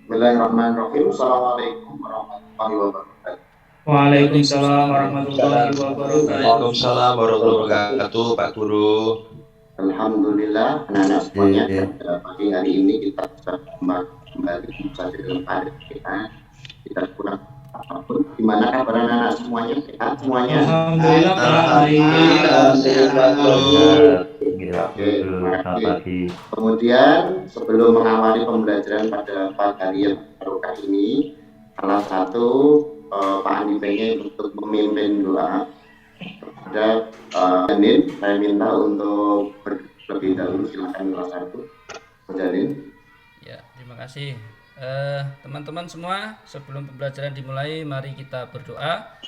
Bismillahirrahmanirrahim. Assalamualaikum warahmatullahi wabarakatuh. Waalaikumsalam warahmatullahi wabarakatuh. Waalaikumsalam warahmatullahi wabarakatuh, Pak Guru. Alhamdulillah, anak-anak semuanya, pada pagi hari ini kita bisa kembali belajar dalam keadaan kita. Kita kurang apapun. Gimana kabar anak-anak semuanya? Sehat semuanya? Alhamdulillah Pak. Oke, terima kasih. Kemudian sebelum mengawali pembelajaran pada pagi hari yang barokah ini, salah satu Pak Andi pengen untuk memimpin doa kepada Janin. Saya minta untuk terlebih dahulu, silakan salah satu Janin. Ya, terima kasih. Teman-teman semua, sebelum pembelajaran dimulai, mari kita berdoa.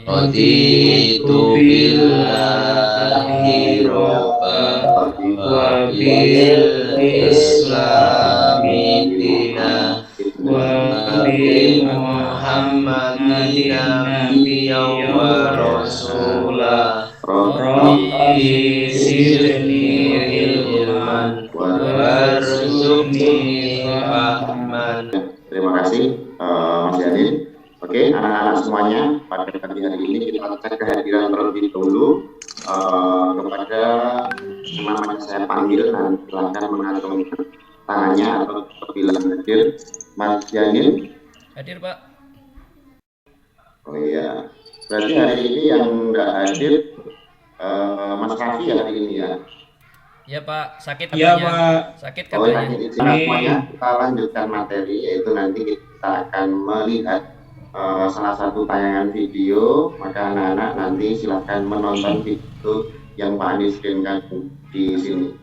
Raditu billahi robban wa bil islami dina wa bi muhammadin nabiyyan wa rasulah rabbi zidni ilman warzuqni fahman. Terima kasih Mas Janin. Oke, anak-anak semuanya, pada pagi hari ini kita cek kehadiran terlebih dahulu kepada namanya saya panggil, dan silakan mengacungkan tangannya atau bilang hadir. Mas Janin. Hadir, Pak. Oh iya, berarti hari ini yang nggak hadir Mas Raffi hari ini ya? Iya Pak, sakit Iya katanya. Pak. Sakit Oh ya, katanya. semuanya kita lanjutkan materi, yaitu nanti kita akan melihat salah satu tayangan video. Maka anak-anak nanti silahkan menonton video yang Pak Andi screenkan di sini.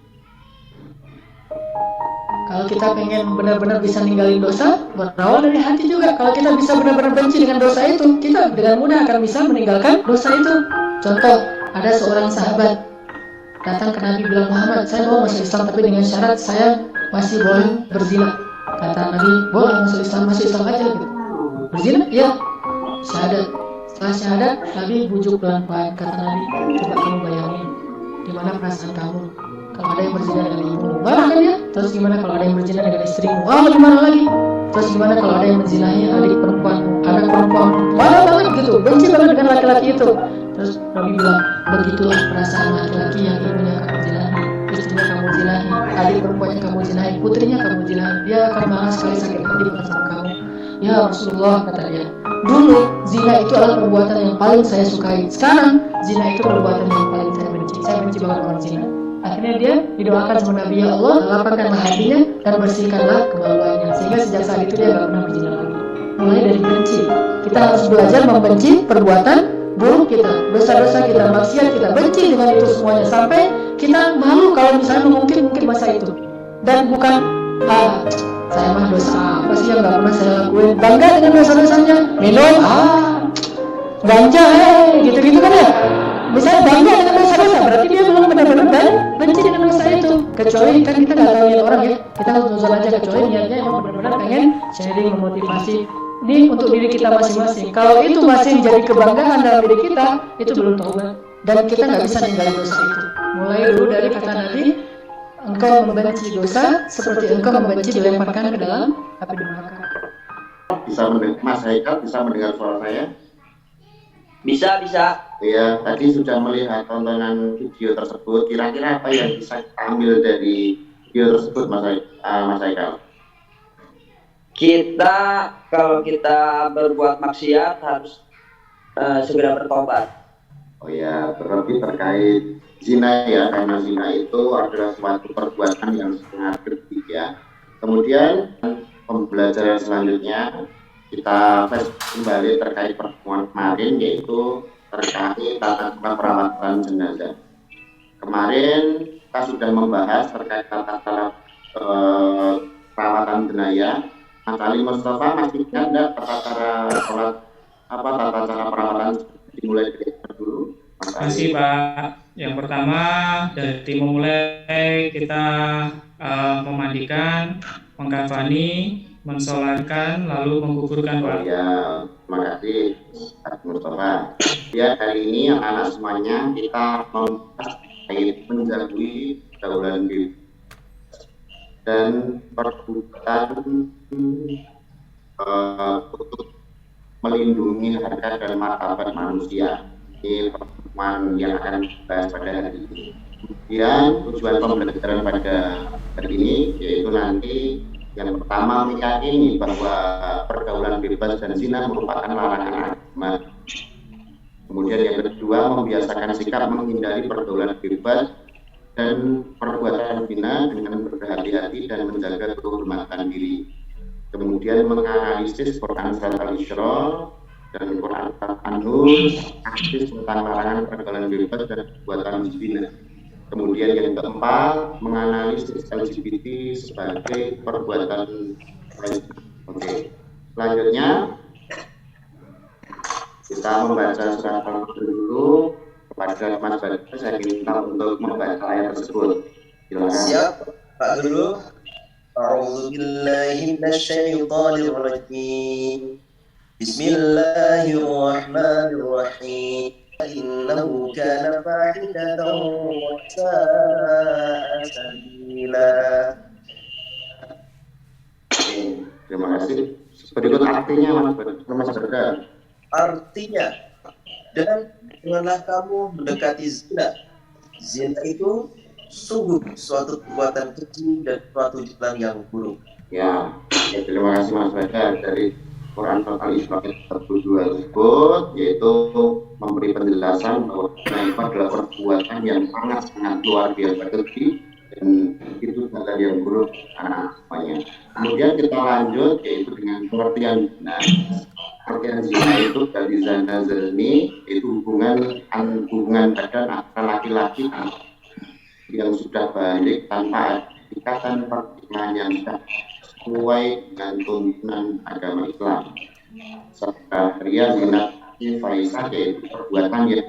Kalau kita pengen benar-benar bisa ninggalin dosa, berawal dari hati juga. Kalau kita bisa benar-benar benci dengan dosa itu, kita dengan mudah akan bisa meninggalkan dosa itu. Contoh, ada seorang sahabat datang ke Nabi bilang, Muhammad, saya mau masuk Islam tapi dengan syarat saya masih boleh berzina. Kata Nabi, boleh masuk Islam aja gitu. Berzina? Ya. Syahadat. Setelah syahadat, Nabi bujuk pelan-pelan. Kata Nabi, coba kamu bayangin, gimana perasaan kamu kalau ada yang berzina dengan ibumu? Marah kan ya? Terus gimana kalau ada yang berzina dengan istrimu? Wah, gimana lagi? Terus gimana kalau ada yang menzinahi adik perempuanmu, anak perempuanmu? Marah banget gitu, benci banget dengan laki-laki itu. Terus Nabi bilang, begitulah perasaan laki-laki yang ibunya kamu zinahi, istrinya kamu zinahi, adik perempuannya kamu zinahi, putrinya kamu zinahi. Dia akan marah sekali, sakit hati bukan sama kamu. Ya Rasulullah, kata dia, dulu zina itu adalah perbuatan yang paling saya sukai. Sekarang zina itu perbuatan yang paling saya benci. Saya benci banget orang zina. Akhirnya dia didoakan sama Nabi, ya Allah, lapangkanlah hatinya dan bersihkanlah kemaluannya. Sehingga sejak saat itu dia gak pernah berzina lagi. Mulai dari benci. Kita harus belajar membenci perbuatan buruk kita, dosa-dosa kita, maksiat kita, benci dengan itu semuanya sampai kita malu kalau misalnya mungkin masa itu. Dan bukan saya mah dosa apa sih yang gak pernah saya lakuin, bangga dengan dosa-dosanya, minum ganja gitu-gitu kan ya. Misalnya bangga dengan dosa-dosa, berarti dia belum benar-benar benci dengan dosa itu. Kecuali kan kita nggak tahu niat orang ya, kita harus aja, kecuali niatnya emang benar-benar pengen sharing, memotivasi ini untuk diri kita masing-masing. Kalau itu masih menjadi kebanggaan dalam diri kita, itu belum taubat, dan kita nggak bisa ninggalin dosa itu. Mulai dulu dari kata Nabi, engkau membenci dosa seperti engkau membenci dilemparkan ke dalam api neraka. Bisa mendengar, Mas Haikal bisa mendengar suara saya? Bisa. Ya, tadi sudah melihat tontonan video tersebut. Kira-kira apa yang bisa kita ambil dari video tersebut, Mas Haikal? Kita kalau kita berbuat maksiat harus segera bertobat. Oh ya, terlebih terkait zina ya, karena zina itu adalah suatu perbuatan yang sangat keji ya. Kemudian pembelajaran selanjutnya kita kembali terkait pertemuan kemarin, yaitu terkait tata cara perawatan jenazah. Kemarin kita sudah membahas terkait tata cara perawatan jenazah. Mas Ali Mustafa masih ada tata cara sholat, tata cara perawatan dimulai dari dulu. Masih Pak. Yang pertama dari memulai kita memandikan, mengkafani, mensolatkan, lalu menguburkan Pak. Ya, terima kasih Pak Mustafa. Ya, hari ini anak-anak semuanya kita membahas terkait menjauhi pergaulan bebas. dan perbuatan untuk melindungi harkat dan martabat manusia. Ini pertemuan yang akan dibahas pada hari ini. Kemudian tujuan pembelajaran pada hari ini yaitu nanti yang pertama meyakini bahwa pergaulan bebas dan zina merupakan larangan agama. Kemudian yang kedua membiasakan sikap menghindari pergaulan bebas dan perbuatan zina dengan berhati-hati dan menjaga kehormatan diri. Kemudian menganalisis Quran Surat Al-Isra dan Quran Surat An-Nur aktif tentang larangan pergaulan bebas dan perbuatan zina. Kemudian yang keempat menganalisis LGBT sebagai perbuatan. Oke. Selanjutnya kita membaca surat Al-Qur'an dulu. Kepada Mas Badar saya minta untuk membaca ayat tersebut. Silakan. Siap, Pak dulu. A'udzu billahi minasyaitonir rajim. Bismillahirrahmanirrahim. Innahu kana fahishatan wa sa'a sabila. Terima kasih. Berikut artinya Mas Badar. Artinya, janganlah kamu mendekati zina. Zina itu sungguh suatu perbuatan keji dan suatu jalan yang buruk. Ya, terima kasih Mas Badar dari Quran Surat Al-Isra 42 tersebut, yaitu memberi penjelasan bahwa zina itu adalah perbuatan yang sangat luar biasa keji dan itu adalah yang buruk semuanya. Kemudian kita lanjut yaitu dengan pengertian zina. Pengertian zina itu dari zana zani itu hubungan badan antara laki-laki yang sudah balik tanpa ikatan pernikahan yang sesuai dengan tuntunan agama Islam. Sahria zina faisah yaitu perbuatan yang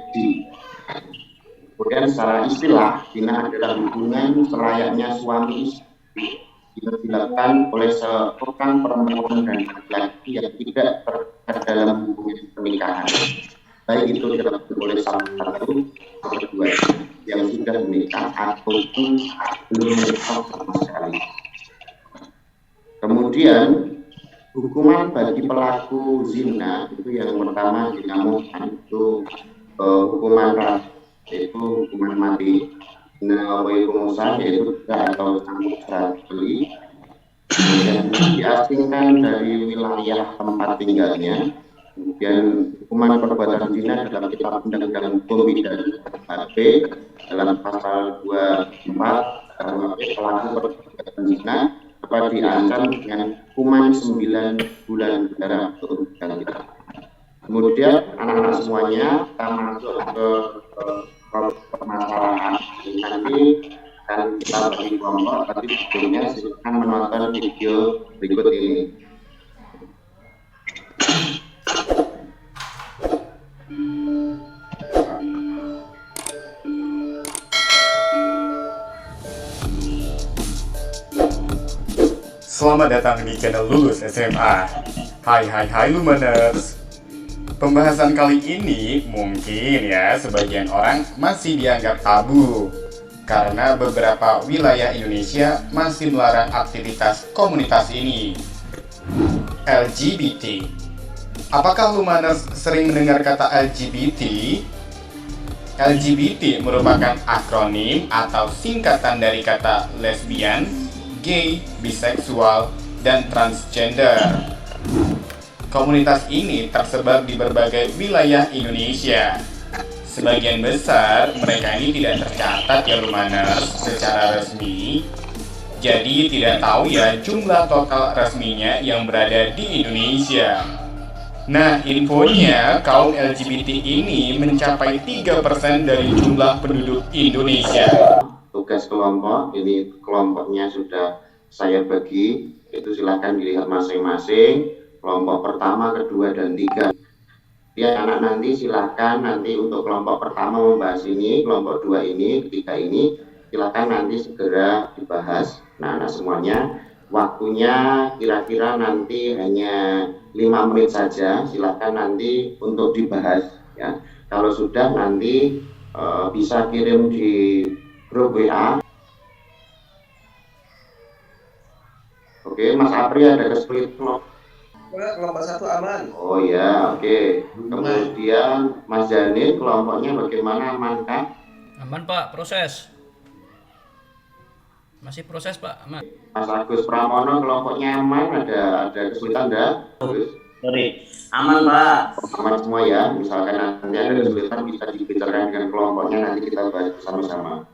kemudian secara istilah zina adalah hubungan selayaknya suami istri yang dilakukan oleh seorang perempuan dan laki-laki yang tidak terlibat dalam hubungan pernikahan, baik itu dilakukan oleh salah satu atau kedua yang sudah menikah ataupun belum menikah sama sekali. Kemudian hukuman bagi pelaku zina itu yang pertama dinamakan itu hukuman ras, yaitu hukuman mati. Pengusaha yaitu atau cambuk 100 kali, kemudian diasingkan dari wilayah tempat tinggalnya. Kemudian hukuman perbuatan zina dalam kitab undang-undang hukum pidana KUHP dalam pasal 24 KUHP pelaku perbuatan zina dapat diancam dengan hukuman 9 bulan penjara untuk kita. Kemudian anak-anak semuanya kita masuk ke permasalahan nanti akan kita bagi kelompok, tapi sebelumnya silakan menonton video berikut ini. Selamat datang di channel Lulus SMA. Hai Lumaners. Pembahasan kali ini mungkin ya sebagian orang masih dianggap tabu karena beberapa wilayah Indonesia masih melarang aktivitas komunitas ini. LGBT. Apakah Lumaners sering mendengar kata LGBT? LGBT merupakan akronim atau singkatan dari kata lesbian, gay, biseksual, dan transgender. Komunitas ini tersebar di berbagai wilayah Indonesia. Sebagian besar mereka ini tidak tercatat ya Lumaners secara resmi. Jadi tidak tahu ya jumlah total resminya yang berada di Indonesia. Nah, infonya kaum LGBT ini mencapai 3% dari jumlah penduduk Indonesia. Tugas kelompok, ini kelompoknya sudah saya bagi, itu silahkan dilihat masing-masing. Kelompok pertama, kedua, dan tiga. Ya anak nanti silahkan nanti untuk kelompok pertama membahas ini, kelompok dua ini, ketiga ini, silahkan nanti segera dibahas. Nah, anak semuanya waktunya kira-kira nanti hanya 5 menit saja, silahkan nanti untuk dibahas ya. Kalau sudah nanti bisa kirim di grup WA. Oke, Mas Apri ada kesulitan. Kelompok 1 aman. Oh ya, oke. Kemudian Mas Jani, kelompoknya bagaimana, amankah? Aman Pak, proses. Masih proses Pak, aman. Mas Agus Pramono, kelompoknya aman, ada kesulitan enggak? Aman Pak. Aman semua ya, misalkan nanti ada kesulitan bisa dibicarakan dengan kelompoknya, nanti kita bahas bersama-sama.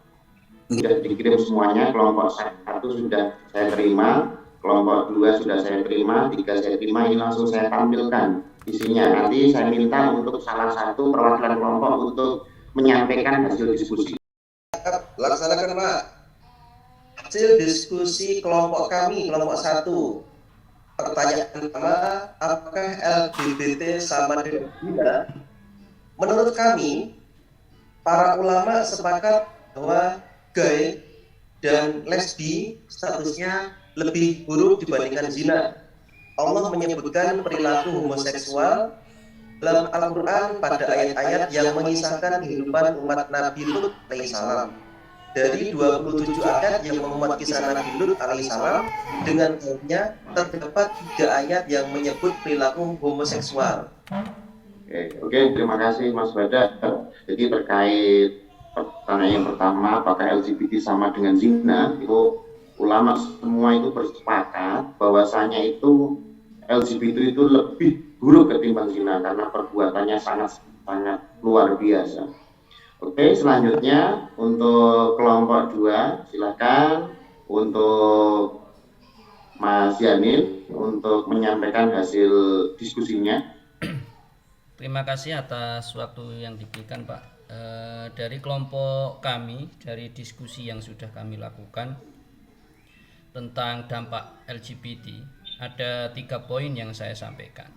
Sudah dikirim semuanya, kelompok 1 sudah saya terima, kelompok 2 sudah saya terima, 3 saya terima, ini langsung saya tampilkan isinya. Nanti saya minta untuk salah satu perwakilan kelompok untuk menyampaikan hasil diskusi. Laksanakan Pak. Hasil diskusi kelompok kami, kelompok 1. Pertanyaan pertama, apakah LGBT sama dengan zina? Menurut kami, para ulama sepakat bahwa gay dan lesbi statusnya lebih buruk dibandingkan zina. Allah menyebutkan perilaku homoseksual dalam Al-Quran pada ayat-ayat yang mengisahkan kehidupan umat Nabi Lut alaihissalam. Dari 27 ayat yang memuat kisah Nabi Lut alaihissalam dengan kaumnya, terdapat 3 ayat yang menyebut perilaku homoseksual. Oke, terima kasih Mas Badar. Jadi terkait pertanyaan yang pertama, apakah LGBT sama dengan zina, itu ulama semua itu bersepakat bahwasanya itu LGBT itu lebih buruk ketimbang zina karena perbuatannya sangat luar biasa. Oke, selanjutnya untuk kelompok 2, silakan untuk Mas Yanin untuk menyampaikan hasil diskusinya. Terima kasih atas waktu yang diberikan Pak. Dari kelompok kami, dari diskusi yang sudah kami lakukan tentang dampak LGBT, ada 3 poin yang saya sampaikan.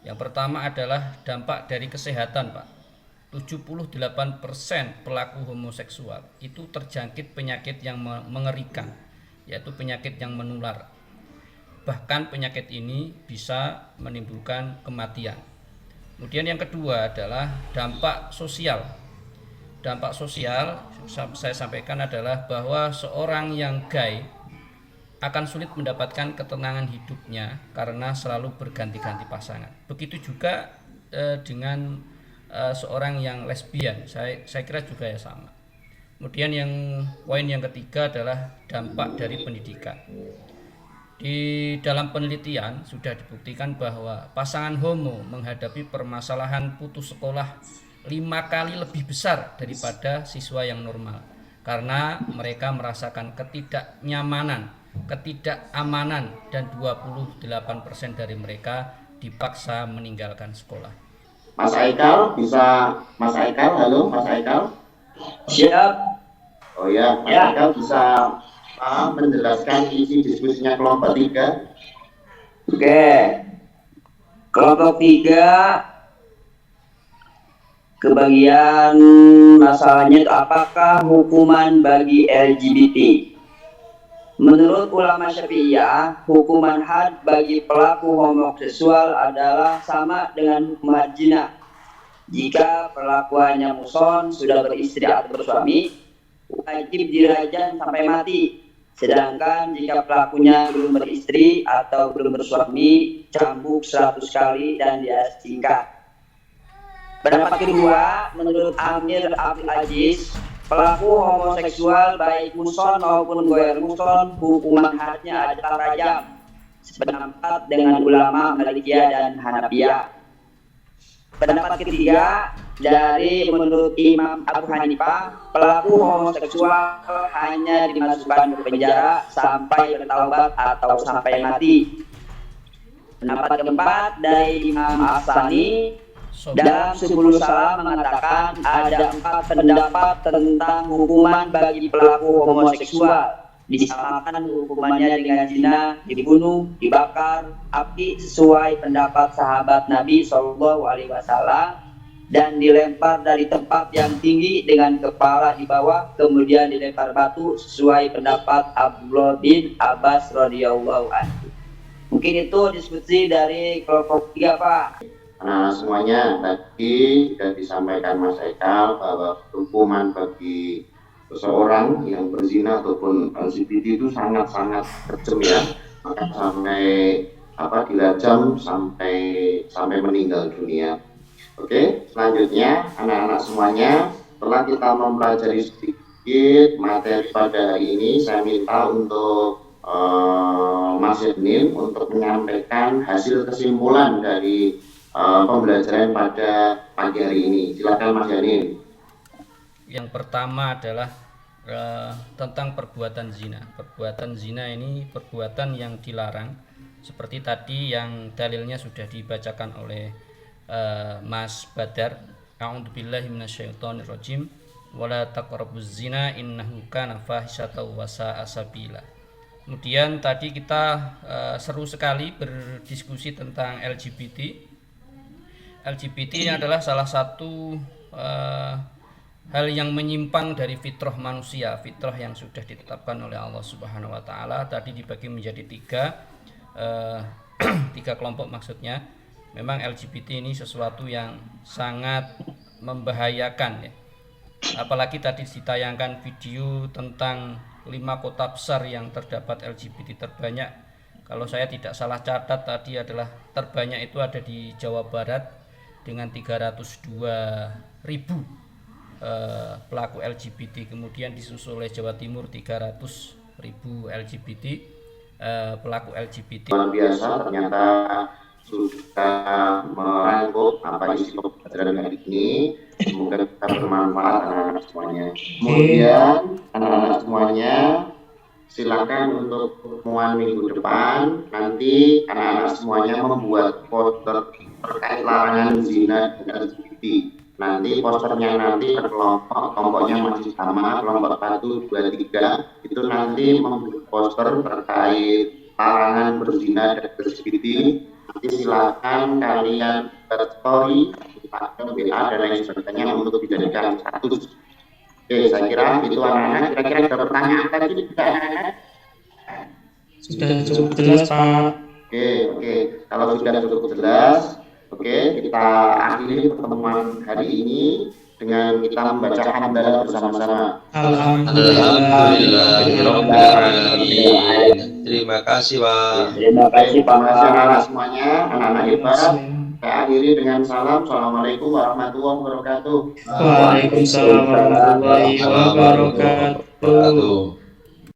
Yang pertama adalah dampak dari kesehatan Pak. 78% pelaku homoseksual itu terjangkit penyakit yang mengerikan, yaitu penyakit yang menular. Bahkan penyakit ini bisa menimbulkan kematian. Kemudian yang kedua adalah dampak sosial. Dampak sosial saya sampaikan adalah bahwa seorang yang gay akan sulit mendapatkan ketenangan hidupnya karena selalu berganti-ganti pasangan. Begitu juga dengan seorang yang lesbian, saya kira juga ya sama. Kemudian poin yang ketiga adalah dampak dari pendidikan. Di dalam penelitian sudah dibuktikan bahwa pasangan homo menghadapi permasalahan putus sekolah 5 kali lebih besar daripada siswa yang normal karena mereka merasakan ketidaknyamanan, ketidakamanan, dan 28% dari mereka dipaksa meninggalkan sekolah. Mas Aikal, Mas Aikal, halo Mas Aikal. Siap. Oh ya, Mas Aikal bisa menjelaskan isi diskusinya kelompok 3. Oke. Kelompok 3 kebagian masalahnya itu apakah hukuman bagi LGBT. Menurut ulama Syafi'iyah, hukuman had bagi pelaku homoseksual adalah sama dengan hukuman zina. Jika perlakuannya muson, sudah beristri atau bersuami, wajib dirajam sampai mati. Sedangkan jika pelakunya belum beristri atau belum bersuami, cambuk 100 kali dan diasingkan. Pendapat kedua, menurut Amir Abdul Aziz, pelaku homoseksual baik muson maupun goer muson hukuman hadnya adalah rajam, sependapat dengan ulama Malikiyah dan Hanafiyah. Pendapat ketiga, dari menurut Imam Abu Hanifah, pelaku homoseksual hanya dimasukkan ke penjara sampai bertaubat atau sampai mati. Pendapat keempat, dari Imam As-Sani, dalam 10 salam mengatakan ada 4 pendapat tentang hukuman bagi pelaku homoseksual. Disamakan hukumannya dengan zina, dibunuh, dibakar, api sesuai pendapat sahabat Nabi SAW, dan dilempar dari tempat yang tinggi dengan kepala di bawah, kemudian dilempar batu sesuai pendapat Abdullah bin Abbas radhiyallahu anhu. Mungkin itu diskusi dari kelompok 3 Pak. Nah, semuanya tadi sudah disampaikan Mas Aikal bahwa hukuman bagi seseorang yang berzina ataupun LGBT itu sangat-sangat kejam ya. sampai dilajam sampai meninggal dunia. Oke, selanjutnya anak-anak semuanya, setelah kita mempelajari sedikit materi pada hari ini, saya minta untuk Mas Yanin untuk menyampaikan hasil kesimpulan dari pembelajaran pada pagi hari ini. Silakan Mas Yanin. Yang pertama adalah tentang perbuatan zina. Perbuatan zina ini perbuatan yang dilarang, seperti tadi yang dalilnya sudah dibacakan oleh Mas Badar. A'udzubillahi minasyaitonirrajim. Wala taqrabuz zina innahu kana fahisyatan wa sa'a sabila. Kemudian tadi kita seru sekali berdiskusi tentang LGBT. LGBT ini adalah salah satu hal yang menyimpang dari fitrah manusia, fitrah yang sudah ditetapkan oleh Allah Subhanahu wa taala. Tadi dibagi menjadi tiga kelompok maksudnya. Memang LGBT ini sesuatu yang sangat membahayakan ya. Apalagi tadi ditayangkan video tentang 5 kota besar yang terdapat LGBT terbanyak. Kalau saya tidak salah catat tadi adalah terbanyak itu ada di Jawa Barat dengan 302.000 pelaku LGBT. Kemudian disusul oleh Jawa Timur 300.000 LGBT pelaku LGBT. Luar biasa, ternyata sudah merangkum apa isi pembelajaran hari ini. Semoga kita bermanfaat anak-anak semuanya. Kemudian anak-anak semuanya silakan untuk pertemuan minggu depan. Nanti anak-anak semuanya membuat poster terkait larangan zina dan LGBT. Nanti posternya nanti per kelompoknya masih sama, kelompok 1, 2, 3 itu nanti membuat poster terkait larangan berzina dan LGBT. Nanti silakan kalian story, Instagram, WA dan lain sebagainya untuk dijadikan status. Oke, saya kira itu anak-anak. Kira-kira ada pertanyaan tadi tidak anak-anak? Sudah cukup jelas, Pak. Oke. Kalau sudah cukup jelas, oke, kita akhiri pertemuan hari ini dengan kita membaca hamdalah bersama-sama. Alhamdulillah. Terima kasih, Pak. Terima kasih, Pak. Terima kasih anak-anak semuanya, anak-anak hebat. Saya akhiri dengan salam. Assalamualaikum warahmatullahi wabarakatuh. Waalaikumsalam warahmatullahi wabarakatuh.